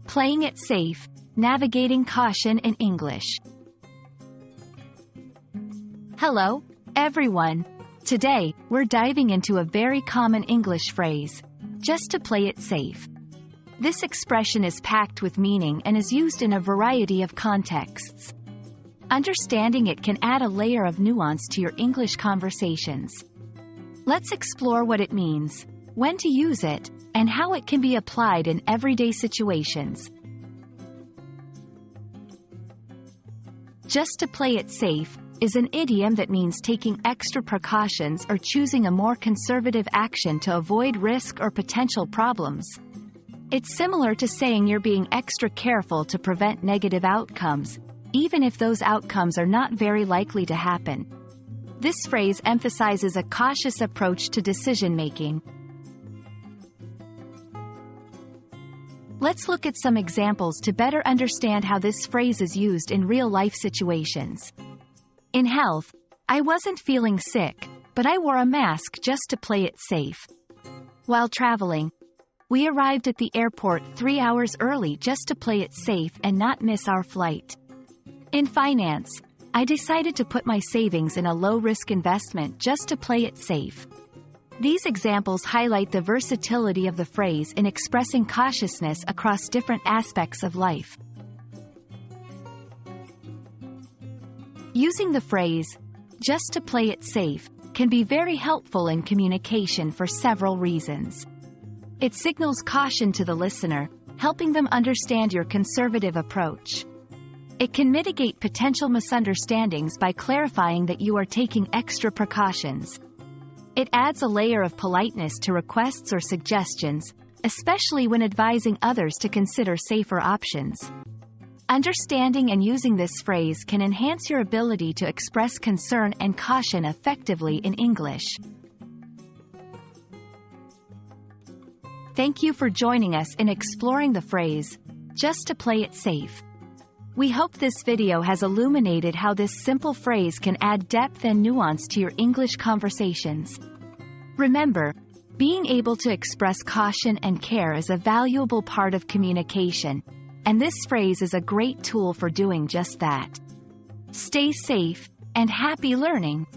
Playing it safe, navigating caution in English. Hello, everyone. Today, we're diving into a very common English phrase, just to play it safe. This expression is packed with meaning and is used in a variety of contexts. Understanding it can add a layer of nuance to your English conversations. Let's explore what it means, when to use it, and how it can be applied in everyday situations. Just to play it safe is an idiom that means taking extra precautions or choosing a more conservative action to avoid risk or potential problems. It's similar to saying you're being extra careful to prevent negative outcomes, even if those outcomes are not very likely to happen. This phrase emphasizes a cautious approach to decision-making. Let's look at some examples to better understand how this phrase is used in real-life situations. In health, I wasn't feeling sick, but I wore a mask just to play it safe. While traveling, we arrived at the airport 3 hours early just to play it safe and not miss our flight. In finance, I decided to put my savings in a low-risk investment just to play it safe. These examples highlight the versatility of the phrase in expressing cautiousness across different aspects of life. Using the phrase, just to play it safe, can be very helpful in communication for several reasons. It signals caution to the listener, helping them understand your conservative approach. It can mitigate potential misunderstandings by clarifying that you are taking extra precautions. It adds a layer of politeness to requests or suggestions, especially when advising others to consider safer options. Understanding and using this phrase can enhance your ability to express concern and caution effectively in English. Thank you for joining us in exploring the phrase, just to play it safe. We hope this video has illuminated how this simple phrase can add depth and nuance to your English conversations. Remember, being able to express caution and care is a valuable part of communication, and this phrase is a great tool for doing just that. Stay safe, and happy learning!